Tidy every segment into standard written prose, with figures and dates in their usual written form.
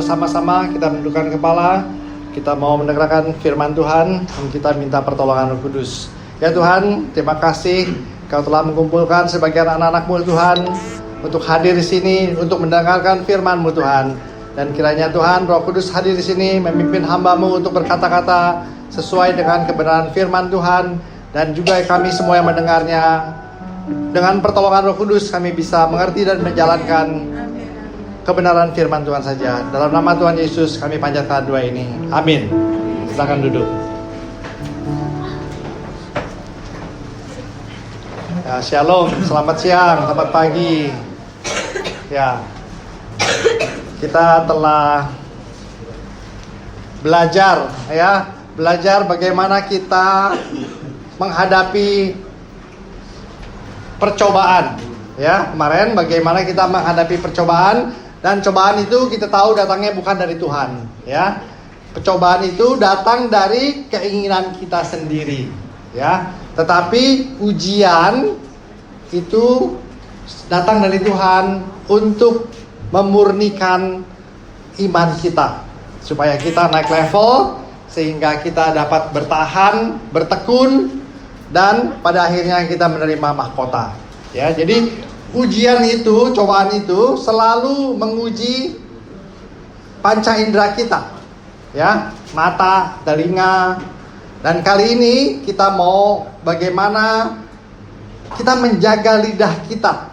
bersama-sama kita menundukkan kepala. Kita mau mendengarkan firman Tuhan dan kita minta pertolongan Roh Kudus. Ya Tuhan, terima kasih Kau telah mengumpulkan sebagian anak-anak-Mu Tuhan untuk hadir di sini untuk mendengarkan firman-Mu Tuhan. Dan kiranya Tuhan Roh Kudus hadir di sini memimpin hamba-Mu untuk berkata-kata sesuai dengan kebenaran firman Tuhan, dan juga kami semua yang mendengarnya. Dengan pertolongan Roh Kudus kami bisa mengerti dan menjalankan kebenaran firman Tuhan saja. Dalam nama Tuhan Yesus kami panjatkan doa ini. Amin. Silakan duduk. Ya, shalom, selamat siang, selamat pagi. Ya, kita telah belajar bagaimana kita menghadapi percobaan. Ya, kemarin bagaimana kita menghadapi percobaan. Dan cobaan itu kita tahu datangnya bukan dari Tuhan, ya. Percobaan itu datang dari keinginan kita sendiri, ya. Tetapi ujian itu datang dari Tuhan untuk memurnikan iman kita, supaya kita naik level, sehingga kita dapat bertahan, bertekun, dan pada akhirnya kita menerima mahkota. Ya, jadi ujian itu, cobaan itu selalu menguji panca indera kita, ya, mata, telinga. Dan kali ini kita mau bagaimana kita menjaga lidah kita,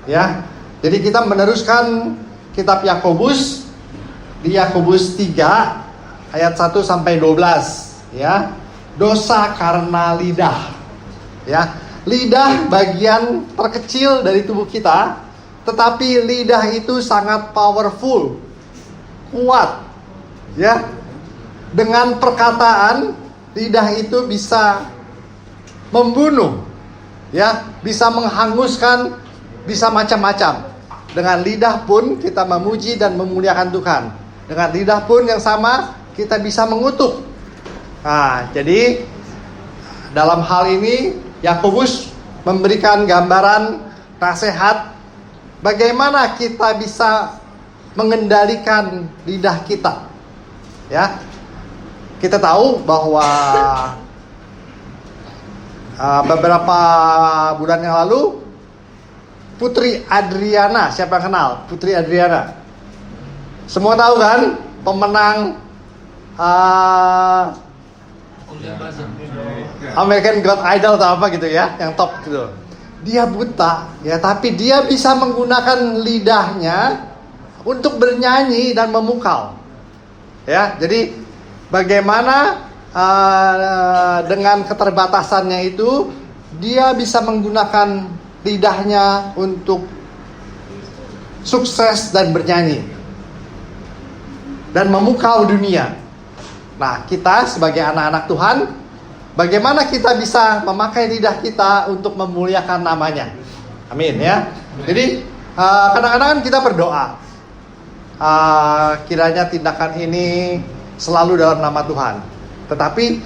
ya. Jadi kita meneruskan kitab Yakobus di Yakobus 3 ayat 1 sampai 12, ya. Dosa karena lidah, ya. Lidah bagian terkecil dari tubuh kita, tetapi lidah itu sangat powerful, kuat, ya. Dengan perkataan, lidah itu bisa membunuh, ya, bisa menghanguskan, bisa macam-macam. Dengan lidah pun kita memuji dan memuliakan Tuhan. Dengan lidah pun yang sama kita bisa mengutuk. Nah, jadi dalam hal ini Yakobus memberikan gambaran nasihat bagaimana kita bisa mengendalikan lidah kita. Ya. Kita tahu bahwa beberapa bulan yang lalu Putri Adriana, siapa yang kenal Putri Adriana? Semua tahu kan? Pemenang American God Idol atau apa gitu ya, yang top gitu. Dia buta, ya, tapi dia bisa menggunakan lidahnya untuk bernyanyi dan memukau. Ya, jadi bagaimana dengan keterbatasannya itu dia bisa menggunakan lidahnya untuk sukses dan bernyanyi dan memukau dunia. Nah, kita sebagai anak-anak Tuhan, bagaimana kita bisa memakai lidah kita untuk memuliakan namanya? Amin, ya. Jadi kadang-kadang kita berdoa, kiranya tindakan ini selalu dalam nama Tuhan. Tetapi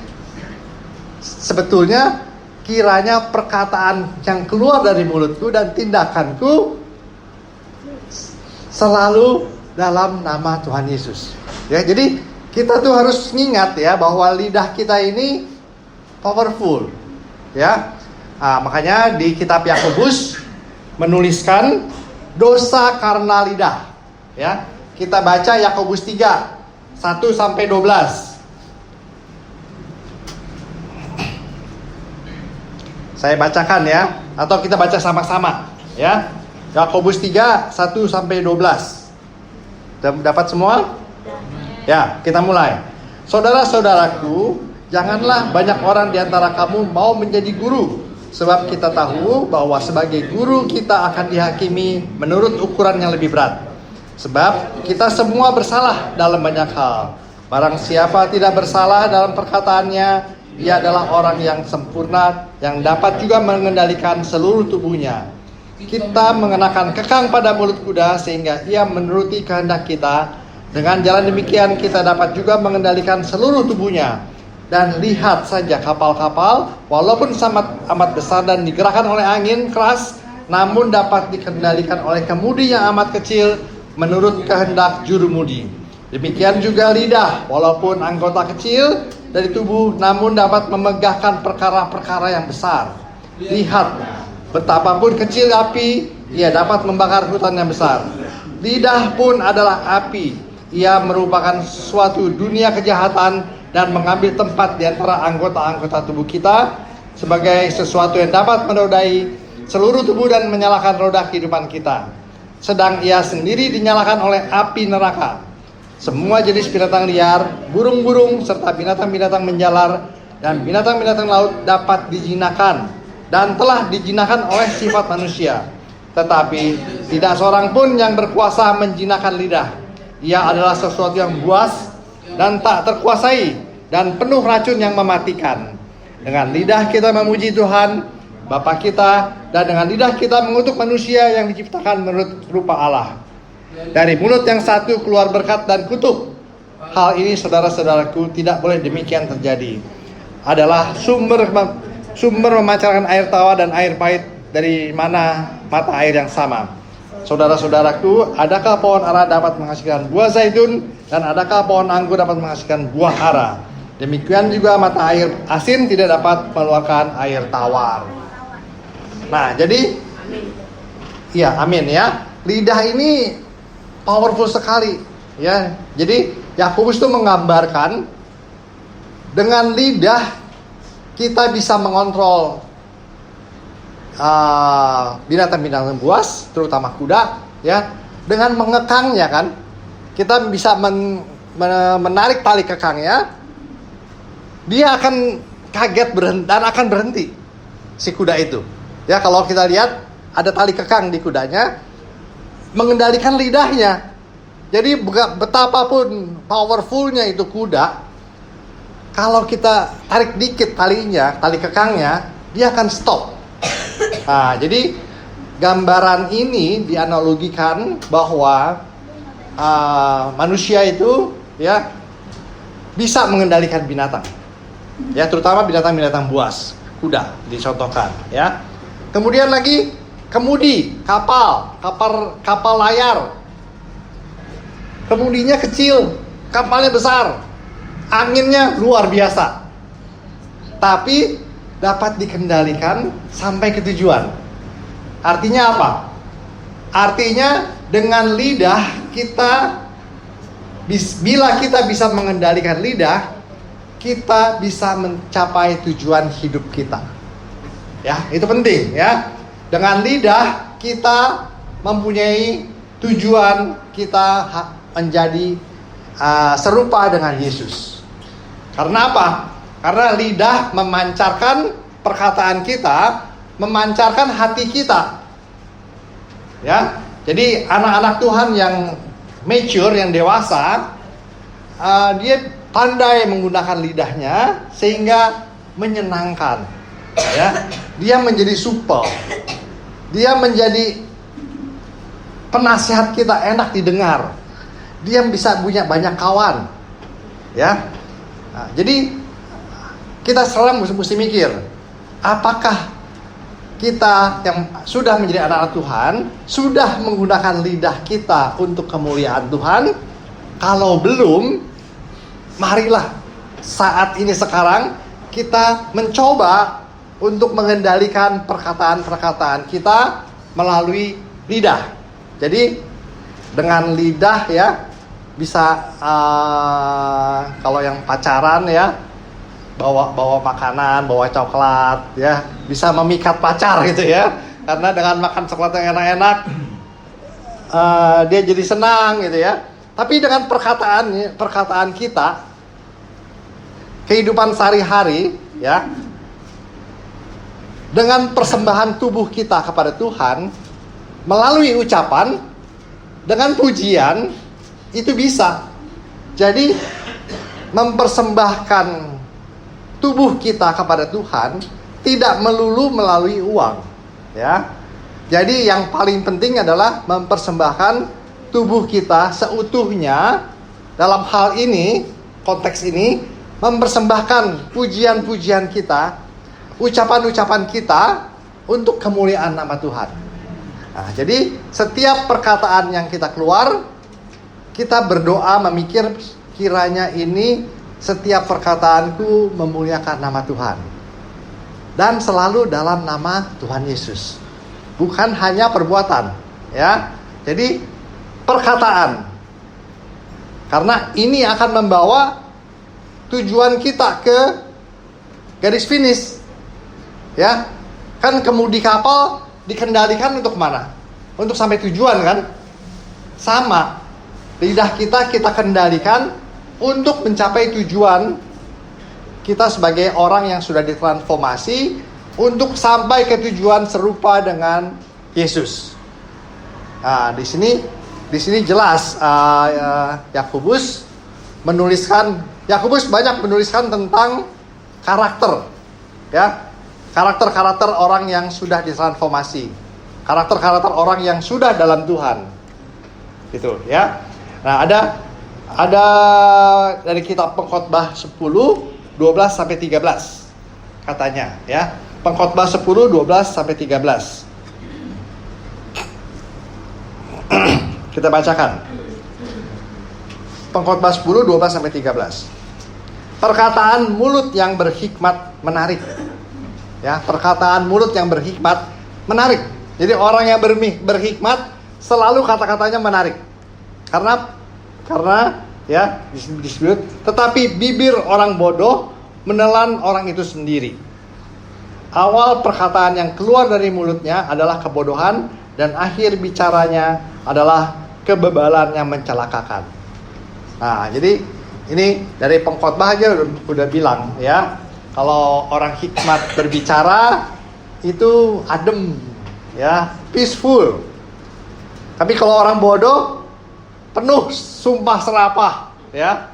sebetulnya kiranya perkataan yang keluar dari mulutku dan tindakanku selalu dalam nama Tuhan Yesus. Ya, jadi kita tuh harus ingat ya bahwa lidah kita ini powerful, ya. Makanya di kitab Yakobus menuliskan dosa karena lidah, ya. Kita baca Yakobus 3 1 sampai 12. Saya bacakan ya, atau kita baca sama-sama, ya. Yakobus 3 1 sampai 12. Dapat semua? Ya, kita mulai. Saudara-saudaraku, janganlah banyak orang di antara kamu mau menjadi guru, sebab kita tahu bahwa sebagai guru kita akan dihakimi menurut ukuran yang lebih berat. Sebab kita semua bersalah dalam banyak hal. Barang siapa tidak bersalah dalam perkataannya, ia adalah orang yang sempurna, yang dapat juga mengendalikan seluruh tubuhnya. Kita mengenakan kekang pada mulut kuda sehingga ia menuruti kehendak kita. Dengan jalan demikian kita dapat juga mengendalikan seluruh tubuhnya. Dan lihat saja kapal-kapal, walaupun amat besar dan digerakkan oleh angin keras, namun dapat dikendalikan oleh kemudi yang amat kecil menurut kehendak jurumudi. Demikian juga lidah, walaupun anggota kecil dari tubuh, namun dapat memegahkan perkara-perkara yang besar. Lihat, betapapun kecil api, ia dapat membakar hutan yang besar. Lidah pun adalah api. Ia merupakan suatu dunia kejahatan dan mengambil tempat di antara anggota-anggota tubuh kita sebagai sesuatu yang dapat menodai seluruh tubuh dan menyalakan roda kehidupan kita. Sedang ia sendiri dinyalakan oleh api neraka. Semua jenis binatang liar, burung-burung, serta binatang-binatang menjalar dan binatang-binatang laut dapat dijinakan dan telah dijinakan oleh sifat manusia. Tetapi tidak seorang pun yang berkuasa menjinakan lidah. Ia adalah sesuatu yang buas dan tak terkuasai dan penuh racun yang mematikan. Dengan lidah kita memuji Tuhan Bapa kita, dan dengan lidah kita mengutuk manusia yang diciptakan menurut rupa Allah. Dari mulut yang satu keluar berkat dan kutuk. Hal ini saudara-saudaraku tidak boleh demikian terjadi. Adalah sumber memancarkan air tawa dan air pahit dari mana mata air yang sama. Saudara-saudaraku, adakah pohon ara dapat menghasilkan buah zaitun, dan adakah pohon anggur dapat menghasilkan buah ara? Demikian juga mata air asin tidak dapat mengeluarkan air tawar. Nah, jadi ya, amin ya. Lidah ini powerful sekali ya. Jadi Yakobus itu menggambarkan dengan lidah kita bisa mengontrol binatang-binatang buas, terutama kuda ya. Dengan mengekangnya kan, kita bisa menarik tali kekangnya. Dia akan kaget dan akan berhenti si kuda itu. Ya, kalau kita lihat ada tali kekang di kudanya, mengendalikan lidahnya. Jadi betapapun powerfulnya itu kuda, kalau kita tarik dikit talinya, tali kekangnya, dia akan stop. Nah, jadi gambaran ini dianalogikan bahwa manusia itu ya bisa mengendalikan binatang. Ya, terutama binatang-binatang buas, kuda dicontohkan ya. Kemudian lagi kemudi, kapal layar. Kemudinya kecil, kapalnya besar. Anginnya luar biasa. Tapi dapat dikendalikan sampai ke tujuan. Artinya apa? Artinya dengan lidah kita, bila kita bisa mengendalikan lidah, kita bisa mencapai tujuan hidup kita. Ya, itu penting ya. Dengan lidah kita mempunyai tujuan, kita menjadi serupa dengan Yesus. Karena apa? Karena lidah memancarkan perkataan kita, memancarkan hati kita. Ya, jadi anak-anak Tuhan yang mature, yang dewasa, dia pandai menggunakan lidahnya sehingga menyenangkan. Ya, dia menjadi supel. Dia menjadi penasihat kita, enak didengar. Dia bisa punya banyak kawan. Ya. Nah, jadi kita sekarang mesti mikir, apakah kita yang sudah menjadi anak-anak Tuhan sudah menggunakan lidah kita untuk kemuliaan Tuhan? Kalau belum, marilah saat ini sekarang kita mencoba untuk mengendalikan perkataan-perkataan kita melalui lidah. Jadi dengan lidah ya bisa kalau yang pacaran ya, bawa makanan, bawa coklat ya, bisa memikat pacar gitu ya. Karena dengan makan coklat yang enak-enak dia jadi senang gitu ya. Tapi dengan perkataan kita, kehidupan sehari-hari ya, dengan persembahan tubuh kita kepada Tuhan melalui ucapan, dengan pujian, itu bisa. Jadi mempersembahkan tubuh kita kepada Tuhan tidak melulu melalui uang, ya. Jadi yang paling penting adalah mempersembahkan tubuh kita seutuhnya. Dalam hal ini, konteks ini, mempersembahkan pujian-pujian kita, ucapan-ucapan kita untuk kemuliaan nama Tuhan. Nah, jadi setiap perkataan yang kita keluar kita berdoa memikir kiranya ini setiap perkataanku memuliakan nama Tuhan. Dan selalu dalam nama Tuhan Yesus. Bukan hanya perbuatan, ya. Jadi perkataan. Karena ini akan membawa tujuan kita ke garis finish. Ya. Kan kemudi kapal dikendalikan untuk mana? Untuk sampai tujuan kan? Sama. Lidah kita kendalikan untuk mencapai tujuan kita sebagai orang yang sudah ditransformasi untuk sampai ke tujuan serupa dengan Yesus. Nah, di sini jelas Yakobus banyak menuliskan tentang karakter, ya, karakter orang yang sudah ditransformasi, karakter orang yang sudah dalam Tuhan, gitu, ya. Nah, ada dari kitab Pengkhotbah 10:12 sampai 13 katanya, ya. Pengkhotbah 10:12 sampai 13. Kita bacakan. Pengkhotbah 10:12 sampai 13. Perkataan mulut yang berhikmat menarik. Ya, perkataan mulut yang berhikmat menarik. Jadi orang yang berhikmat selalu kata-katanya menarik. Karena ya disebut, tetapi bibir orang bodoh menelan orang itu sendiri. Awal perkataan yang keluar dari mulutnya adalah kebodohan, dan akhir bicaranya adalah kebebalan yang mencelakakan. Nah, jadi ini dari Pengkhotbah aja udah bilang, ya, kalau orang hikmat berbicara itu adem, ya, peaceful. Tapi kalau orang bodoh penuh sumpah serapah, ya.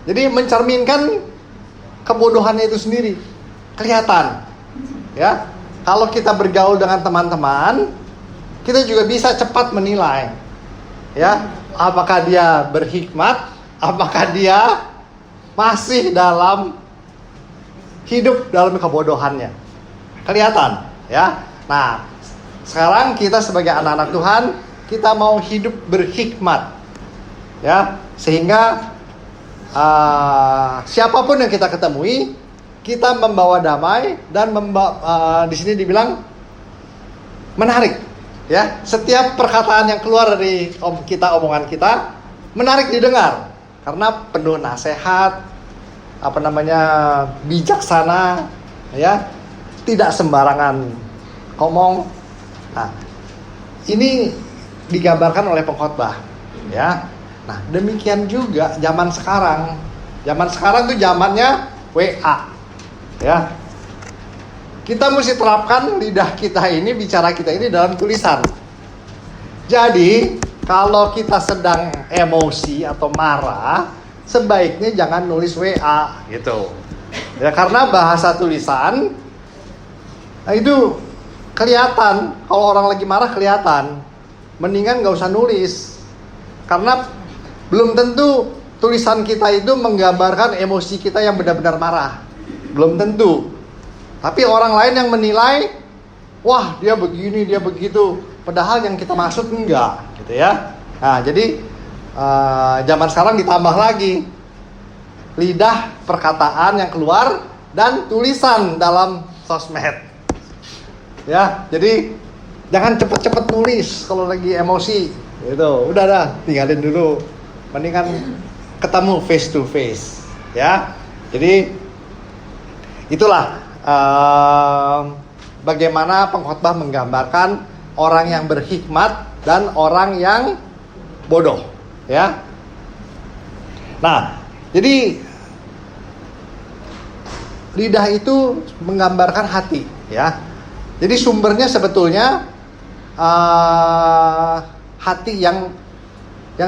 Jadi mencerminkan kebodohannya itu sendiri kelihatan, ya. Kalau kita bergaul dengan teman-teman, kita juga bisa cepat menilai, ya, apakah dia berhikmat, apakah dia masih dalam hidup dalam kebodohannya. Kelihatan, ya. Nah, sekarang kita sebagai anak-anak Tuhan, kita mau hidup berhikmat. Ya, sehingga siapapun yang kita ketemui, kita membawa damai dan di sini dibilang menarik. Ya, setiap perkataan yang keluar dari omongan kita menarik didengar karena penuh nasihat, bijaksana, ya, tidak sembarangan ngomong. Nah, ini digambarkan oleh pengkhotbah, ya. Nah, demikian juga zaman sekarang. Zaman sekarang tuh zamannya WA. Ya. Kita mesti terapkan lidah kita ini, bicara kita ini dalam tulisan. Jadi, kalau kita sedang emosi atau marah, sebaiknya jangan nulis WA gitu. Ya, karena bahasa tulisan itu kelihatan. Kalau orang lagi marah kelihatan. Mendingan gak usah nulis. Karena belum tentu tulisan kita itu menggambarkan emosi kita yang benar-benar marah. Belum tentu. Tapi orang lain yang menilai, wah dia begini, dia begitu. Padahal yang kita maksud enggak, gitu ya. Nah, jadi zaman sekarang ditambah lagi lidah perkataan yang keluar dan tulisan dalam sosmed. Ya, jadi jangan cepet-cepet nulis kalau lagi emosi. Gitu. Udah dah, tinggalin dulu. Mendingan ketemu face to face, ya. Jadi itulah bagaimana pengkhotbah menggambarkan orang yang berhikmat dan orang yang bodoh, ya. Nah, jadi lidah itu menggambarkan hati, ya. Jadi sumbernya sebetulnya hati yang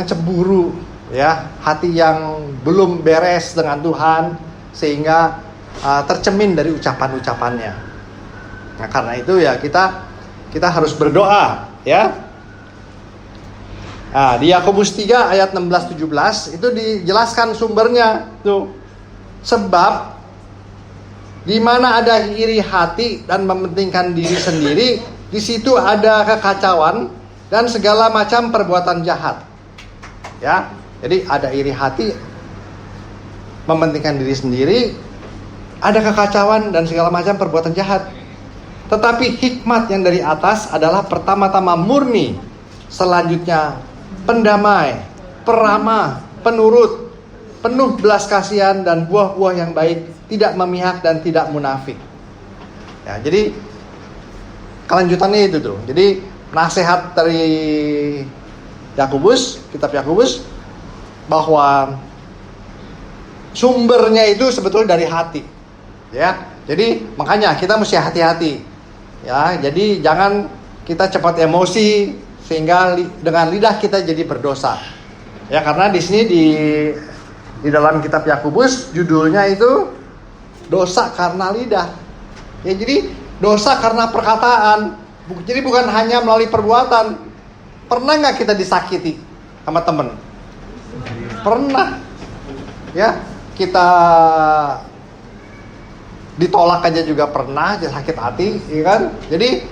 cemburu, ya, hati yang belum beres dengan Tuhan sehingga tercemin dari ucapan-ucapannya. Nah, karena itu ya kita harus berdoa, ya. Nah, di Yakobus 3 ayat 16-17 itu dijelaskan sumbernya tuh. Sebab di mana ada iri hati dan mementingkan diri sendiri, di situ ada kekacauan dan segala macam perbuatan jahat. Ya, jadi ada iri hati, mementingkan diri sendiri, ada kekacauan dan segala macam perbuatan jahat. Tetapi hikmat yang dari atas adalah pertama-tama murni, selanjutnya pendamai, peramah, penurut, penuh belas kasihan dan buah-buah yang baik, tidak memihak dan tidak munafik. Ya, jadi kelanjutannya itu tuh. Jadi nasihat dari Yakobus, kitab Yakobus, bahwa sumbernya itu sebetulnya dari hati. Ya, jadi makanya kita mesti hati-hati. Ya, jadi jangan kita cepat emosi sehingga dengan lidah kita jadi berdosa. Ya, karena di sini di dalam kitab Yakobus judulnya itu dosa karena lidah. Ya, jadi dosa karena perkataan. Jadi bukan hanya melalui perbuatan. Pernah nggak kita disakiti sama temen? Pernah. Ya, kita ditolak aja juga pernah, jadi sakit hati, ya kan? Jadi,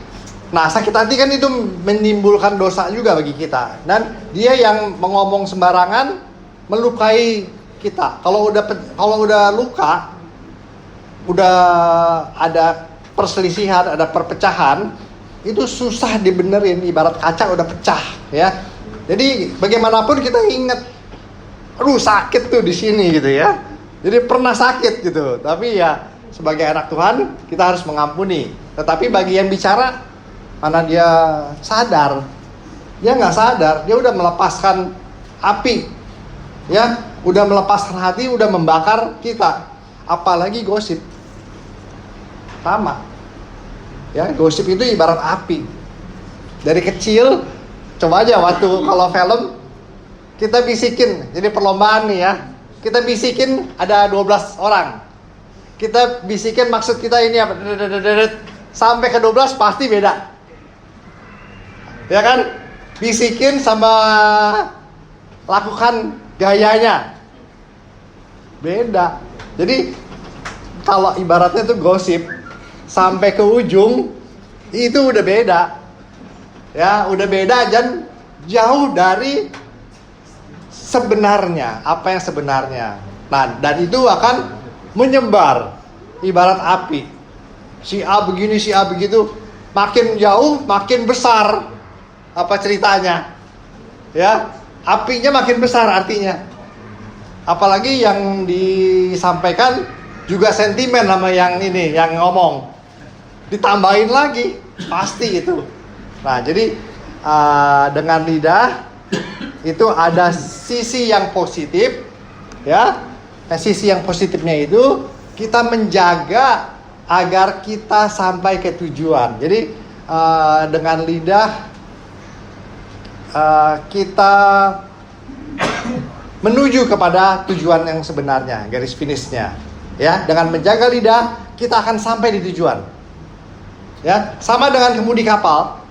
sakit hati kan itu menimbulkan dosa juga bagi kita. Dan dia yang mengomong sembarangan melukai kita. Kalau udah luka, udah ada perselisihan, ada perpecahan, itu susah dibenerin. Ibarat kaca udah pecah, ya. Jadi bagaimanapun kita ingat, aduh sakit tuh di sini gitu ya. Jadi pernah sakit gitu. Tapi ya sebagai anak Tuhan kita harus mengampuni. Tetapi bagi yang bicara, mana dia sadar? Dia nggak sadar, dia udah melepaskan api, ya, udah melepaskan hati, udah membakar kita. Apalagi gosip, sama. Ya, gosip itu ibarat api. Dari kecil, coba aja waktu kalau film kita bisikin, jadi perlombaan nih ya. Kita bisikin ada 12 orang. Kita bisikin maksud kita ini apa? Sampai ke 12 pasti beda. Ya kan? Bisikin sama lakukan gayanya beda. Jadi kalau ibaratnya tuh gosip sampai ke ujung itu udah beda. Ya, udah beda dan jauh dari sebenarnya, apa yang sebenarnya. Nah, dan itu akan menyebar ibarat api. Si A begini, si A begitu, makin jauh makin besar apa ceritanya. Ya, apinya makin besar artinya. Apalagi yang disampaikan juga sentimen sama yang ini, yang ngomong. Ditambahin lagi, pasti itu. Nah, jadi dengan lidah itu ada sisi yang positif, ya. Nah, sisi yang positifnya itu kita menjaga agar kita sampai ke tujuan. Jadi dengan lidah kita menuju kepada tujuan yang sebenarnya, garis finishnya. Ya, dengan menjaga lidah kita akan sampai di tujuan. Ya, sama dengan kemudi kapal.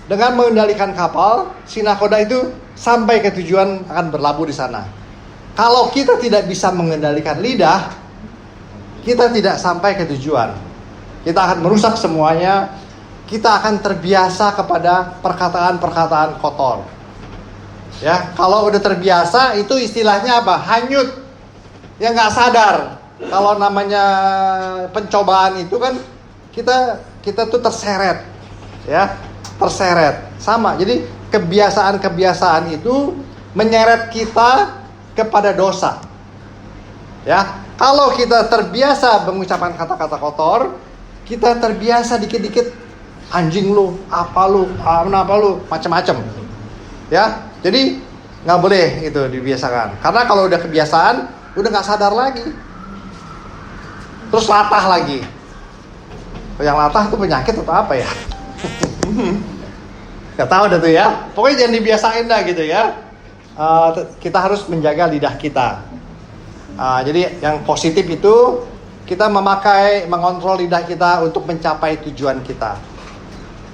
Dengan mengendalikan kapal, si nakoda itu sampai ke tujuan akan berlabuh di sana. Kalau kita tidak bisa mengendalikan lidah, kita tidak sampai ke tujuan. Kita akan merusak semuanya. Kita akan terbiasa kepada perkataan-perkataan kotor. Ya, kalau udah terbiasa itu istilahnya apa? Hanyut. Ya nggak sadar. Kalau namanya pencobaan itu kan kita tuh terseret. Ya, terseret. Sama. Jadi kebiasaan-kebiasaan itu menyeret kita kepada dosa. Ya, kalau kita terbiasa mengucapkan kata-kata kotor, kita terbiasa dikit-dikit anjing lu, apa lu, apa lu, macam-macam. Ya, jadi nggak boleh itu dibiasakan. Karena kalau udah kebiasaan, udah nggak sadar lagi. Terus latah lagi. Yang latah itu penyakit atau apa ya? Gak tahu dah tuh ya. Pokoknya jangan dibiasain dah gitu ya. Kita harus menjaga lidah kita. Jadi yang positif itu kita mengontrol lidah kita untuk mencapai tujuan kita.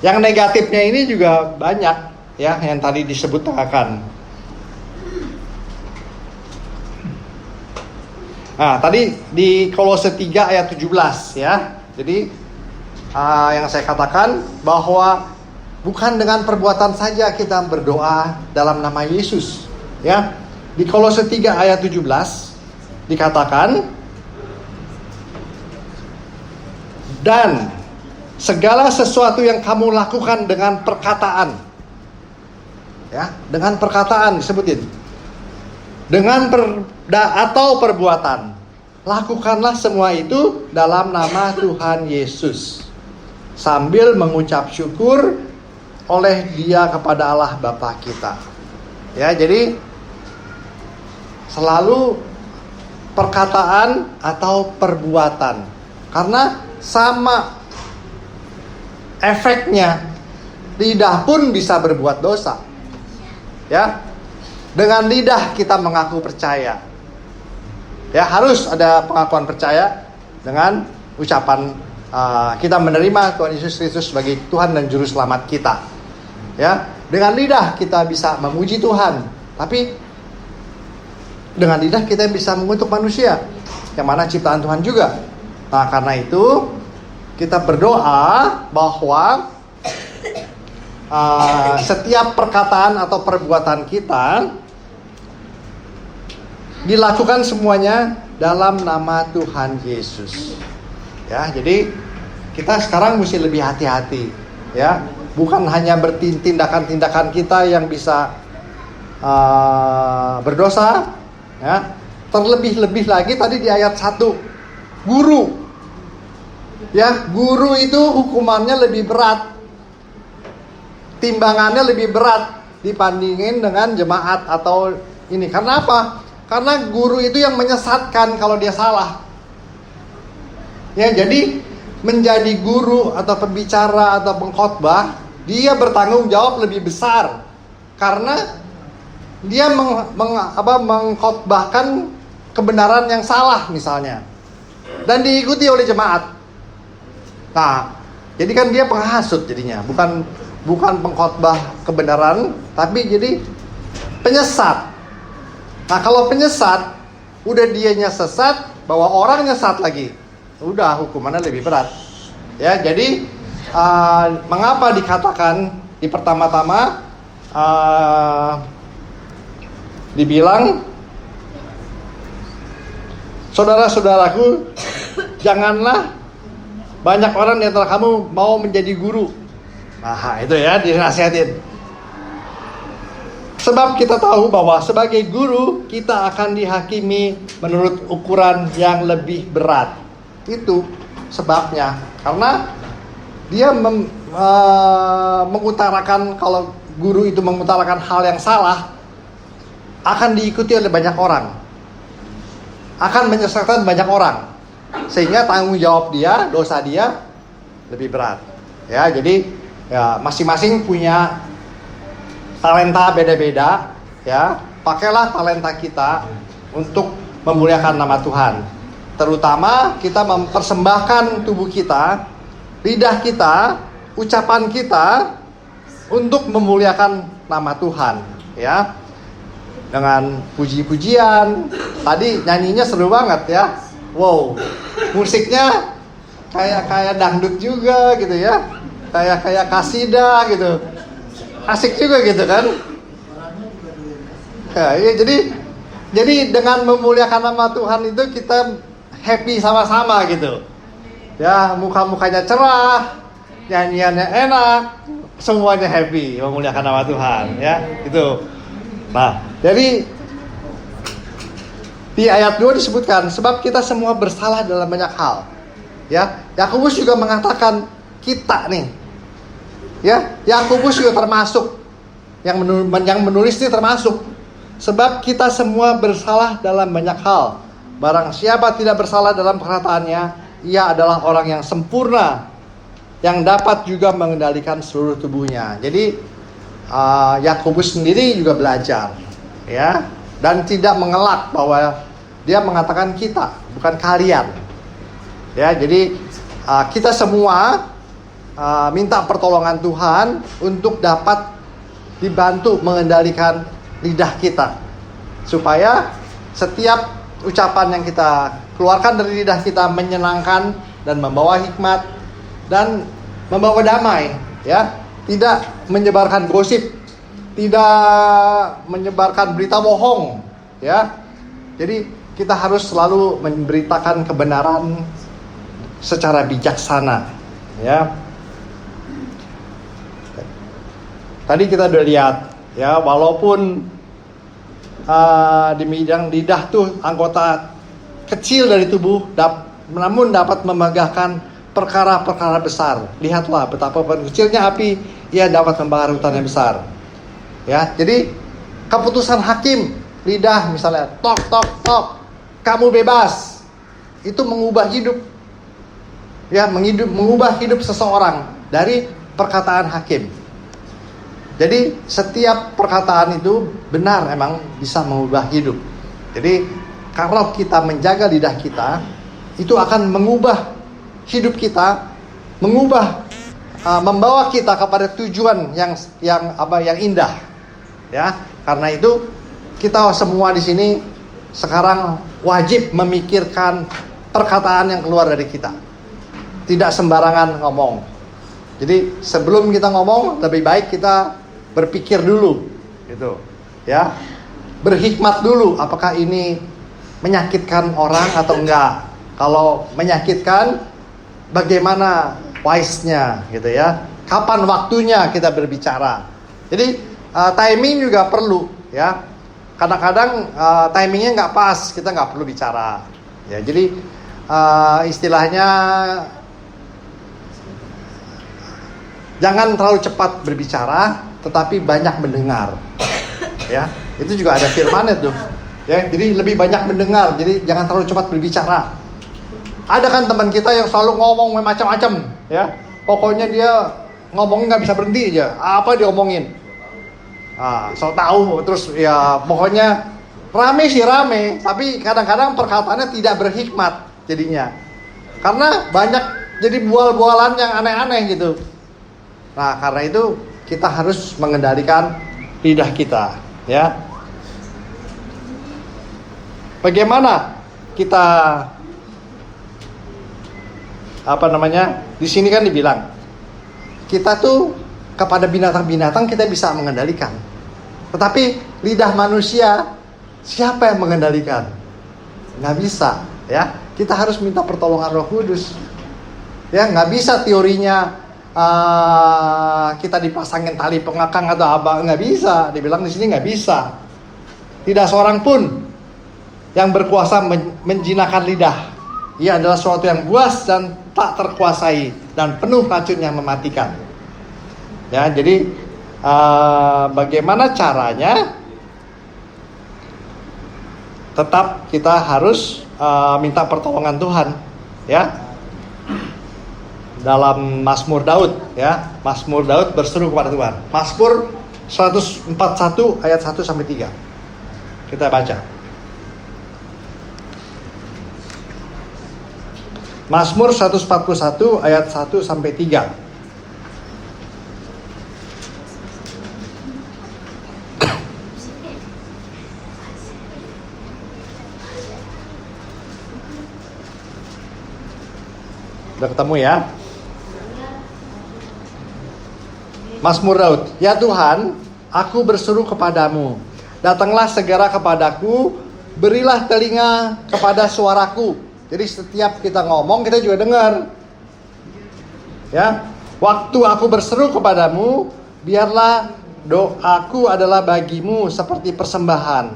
Yang negatifnya ini juga banyak ya, yang tadi disebutkan. Nah, tadi di Kolose 3 ayat 17 ya. Jadi yang saya katakan bahwa bukan dengan perbuatan saja kita berdoa dalam nama Yesus, ya. Di Kolose 3 ayat 17 dikatakan, dan segala sesuatu yang kamu lakukan dengan perkataan, ya, dengan perkataan disebutin, dengan atau perbuatan, lakukanlah semua itu dalam nama Tuhan Yesus, sambil mengucap syukur oleh Dia kepada Allah Bapa kita. Ya, jadi selalu perkataan atau perbuatan, karena sama efeknya. Lidah pun bisa berbuat dosa. Ya, dengan lidah kita mengaku percaya. Ya, harus ada pengakuan percaya dengan ucapan kita menerima Tuhan Yesus Kristus sebagai Tuhan dan Juru Selamat kita. Ya, dengan lidah kita bisa memuji Tuhan, tapi dengan lidah kita bisa mengutuk manusia, yang mana ciptaan Tuhan juga. Nah, karena itu kita berdoa bahwa setiap perkataan atau perbuatan kita dilakukan semuanya dalam nama Tuhan Yesus. Ya, jadi kita sekarang mesti lebih hati-hati, ya, bukan hanya tindakan-tindakan kita yang bisa berdosa, ya. Terlebih-lebih lagi tadi di ayat 1, guru. Ya, guru itu hukumannya lebih berat, timbangannya lebih berat dibandingin dengan jemaat atau ini. Karena apa? Karena guru itu yang menyesatkan kalau dia salah. Ya, jadi menjadi guru atau pembicara atau pengkhotbah, dia bertanggung jawab lebih besar karena dia mengkhotbahkan kebenaran yang salah misalnya, dan diikuti oleh jemaat. Nah, jadi kan dia penghasut jadinya, bukan pengkhotbah kebenaran, tapi jadi penyesat. Nah, kalau penyesat, udah dianya sesat, bawa orang nyesat lagi, udah hukumannya lebih berat. Ya, jadi mengapa dikatakan di pertama-tama dibilang, saudara-saudaraku, janganlah banyak orang di antara kamu mau menjadi guru. Nah, itu ya, dinasihatin. Sebab kita tahu bahwa sebagai guru kita akan dihakimi menurut ukuran yang lebih berat. Itu sebabnya, karena dia mengutarakan, kalau guru itu mengutarakan hal yang salah, akan diikuti oleh banyak orang, akan menyesatkan banyak orang, sehingga tanggung jawab dia, dosa dia lebih berat. Ya, jadi ya, masing-masing punya talenta beda-beda. Ya, pakailah talenta kita untuk memuliakan nama Tuhan. Terutama kita mempersembahkan tubuh kita, lidah kita, ucapan kita untuk memuliakan nama Tuhan. Ya, dengan puji-pujian. Tadi nyanyinya seru banget ya. Wow, musiknya kayak dangdut juga gitu ya. Kayak kasidah gitu. Asik juga gitu kan. Ya, jadi dengan memuliakan nama Tuhan itu kita happy sama-sama gitu. Ya, muka-mukanya cerah, nyanyiannya enak, semuanya happy memuliakan nama Tuhan, ya, gitu. Nah, jadi di ayat 2 disebutkan, sebab kita semua bersalah dalam banyak hal. Ya, Yakobus juga mengatakan kita nih. Ya, Yakobus juga termasuk yang menulis ini termasuk. Sebab kita semua bersalah dalam banyak hal. Barang siapa tidak bersalah dalam perkataannya, ia adalah orang yang sempurna, yang dapat juga mengendalikan seluruh tubuhnya. Jadi Yakobus sendiri juga belajar, ya, dan tidak mengelak bahwa dia mengatakan kita, bukan kalian. Ya, jadi kita semua minta pertolongan Tuhan untuk dapat dibantu mengendalikan lidah kita, supaya setiap ucapan yang kita keluarkan dari lidah kita menyenangkan dan membawa hikmat dan membawa damai, ya. Tidak menyebarkan gosip, tidak menyebarkan berita bohong, ya. Jadi kita harus selalu memberitakan kebenaran secara bijaksana, ya. Tadi kita udah lihat, ya, walaupun di bidang lidah tuh anggota kecil dari tubuh, namun dapat memegahkan perkara-perkara besar. Lihatlah betapa kecilnya api, ia dapat membakar hutan yang besar. Ya, jadi keputusan hakim lidah misalnya, tok tok tok, kamu bebas, itu mengubah hidup, ya, mengubah hidup seseorang dari perkataan hakim. Jadi setiap perkataan itu benar, emang bisa mengubah hidup. Jadi kalau kita menjaga lidah kita, itu akan mengubah hidup kita, membawa kita kepada tujuan yang indah. Ya, karena itu kita semua di sini sekarang wajib memikirkan perkataan yang keluar dari kita. Tidak sembarangan ngomong. Jadi sebelum kita ngomong, lebih baik kita berpikir dulu, gitu, ya, berhikmat dulu, apakah ini menyakitkan orang atau enggak. Kalau menyakitkan, bagaimana wise-nya, gitu ya, kapan waktunya kita berbicara. Jadi timing juga perlu, ya. Kadang-kadang timingnya nggak pas, kita nggak perlu bicara, ya. Jadi istilahnya jangan terlalu cepat berbicara, tetapi banyak mendengar, ya. Itu juga ada firman itu, ya. Jadi lebih banyak mendengar, jadi jangan terlalu cepat berbicara. Ada kan teman kita yang selalu ngomong macam-macam, ya. Pokoknya dia ngomongnya nggak bisa berhenti aja, apa dia omongin. So tahu, terus ya pokoknya rame sih rame, tapi kadang-kadang perkataannya tidak berhikmat jadinya, karena banyak jadi bual-bualan yang aneh-aneh gitu. Nah, karena itu kita harus mengendalikan lidah kita, ya. Bagaimana kita di sini kan dibilang kita tuh kepada binatang-binatang kita bisa mengendalikan. Tetapi lidah manusia siapa yang mengendalikan? Nggak bisa, ya. Kita harus minta pertolongan Roh Kudus. Ya, nggak bisa teorinya kita dipasangin tali pengakang atau apa, nggak bisa. Dibilang di sini nggak bisa. Tidak seorang pun yang berkuasa menjinakkan lidah. Ia adalah sesuatu yang buas dan tak terkuasai dan penuh racun yang mematikan. Ya, jadi bagaimana caranya? Tetap kita harus minta pertolongan Tuhan, ya. Dalam Mazmur Daud, ya. Mazmur Daud berseru kepada Tuhan. Mazmur 141 ayat 1 sampai 3. Kita baca. Mazmur 141 ayat 1 sampai 3. Udah ketemu ya? Mazmur Daud. Ya Tuhan, aku berseru kepadamu. Datanglah segera kepadaku, berilah telinga kepada suaraku. Jadi setiap kita ngomong, kita juga dengar. Ya, waktu aku berseru kepadamu, biarlah doaku adalah bagimu seperti persembahan,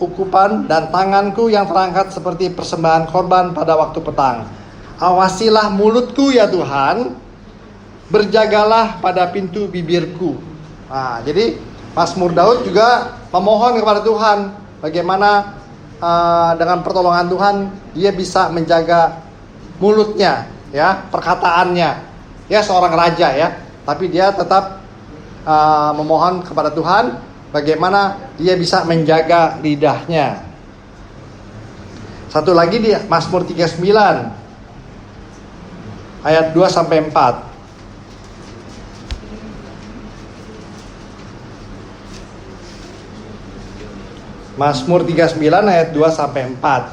ukupan, dan tanganku yang terangkat seperti persembahan korban pada waktu petang. Awasilah mulutku ya Tuhan, berjagalah pada pintu bibirku. Nah, jadi Mazmur Daud juga memohon kepada Tuhan bagaimana dengan pertolongan Tuhan dia bisa menjaga mulutnya, ya, perkataannya. Ya, seorang raja, ya, tapi dia tetap memohon kepada Tuhan bagaimana dia bisa menjaga lidahnya. Satu lagi di Mazmur 39 ayat 2 sampai 4. Mazmur 39 ayat 2 sampai 4.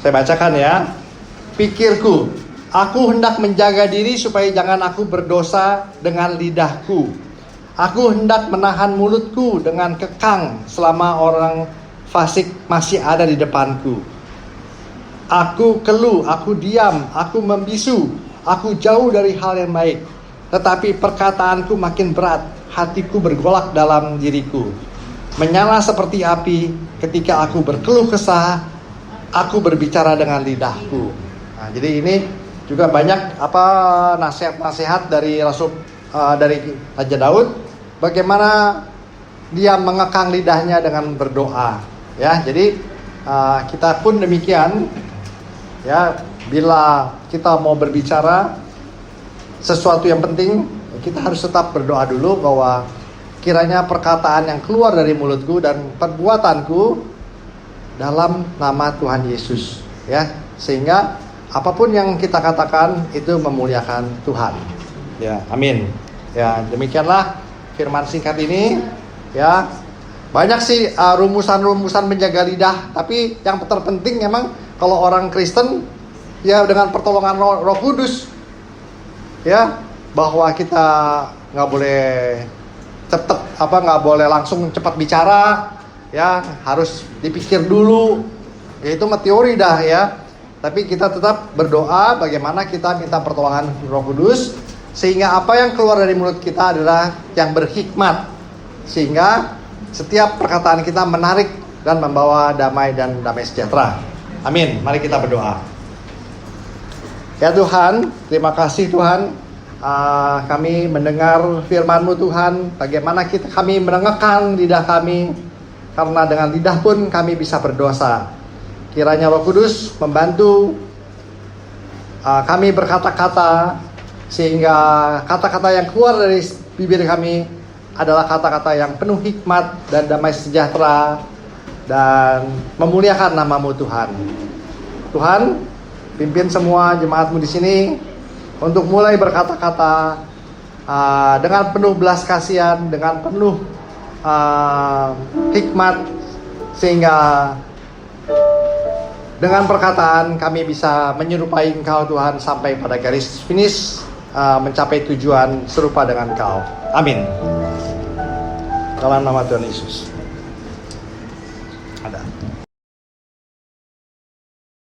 Saya bacakan ya. Pikirku, aku hendak menjaga diri supaya jangan aku berdosa dengan lidahku. Aku hendak menahan mulutku dengan kekang selama orang fasik masih ada di depanku. Aku keluh, aku diam, aku membisu, aku jauh dari hal yang baik. Tetapi perkataanku makin berat, hatiku bergolak dalam diriku. Menyala seperti api ketika aku berkeluh kesah, aku berbicara dengan lidahku. Nah, jadi ini juga banyak nasihat-nasihat dari dari Raja Daud, bagaimana dia mengekang lidahnya dengan berdoa. Ya, jadi kita pun demikian. Ya, bila kita mau berbicara sesuatu yang penting, kita harus tetap berdoa dulu bahwa kiranya perkataan yang keluar dari mulutku dan perbuatanku dalam nama Tuhan Yesus, ya, sehingga apapun yang kita katakan itu memuliakan Tuhan. Ya, amin. Ya, demikianlah firman singkat ini. Ya, banyak sih rumusan-rumusan menjaga lidah, tapi yang terpenting memang kalau orang Kristen ya dengan pertolongan Roh Kudus, ya, bahwa kita nggak boleh nggak boleh langsung cepat bicara, ya, harus dipikir dulu. Ya, itu teori dah, ya. Tapi kita tetap berdoa bagaimana kita minta pertolongan Roh Kudus sehingga apa yang keluar dari mulut kita adalah yang berhikmat, sehingga setiap perkataan kita menarik dan membawa damai dan damai sejahtera. Amin. Mari kita berdoa. Ya Tuhan, terima kasih Tuhan. Kami mendengar firman-Mu Tuhan, bagaimana kami menengahkan lidah kami, karena dengan lidah pun kami bisa berdosa. Kiranya Roh Kudus membantu kami berkata-kata, sehingga kata-kata yang keluar dari bibir kami adalah kata-kata yang penuh hikmat dan damai sejahtera dan memuliakan nama-Mu Tuhan. Tuhan, pimpin semua jemaat-Mu di sini untuk mulai berkata-kata dengan penuh belas kasihan, dengan penuh hikmat, sehingga dengan perkataan kami bisa menyerupai Engkau Tuhan sampai pada garis finish, mencapai tujuan serupa dengan Engkau. Amin. Dalam nama Tuhan Yesus. Ada.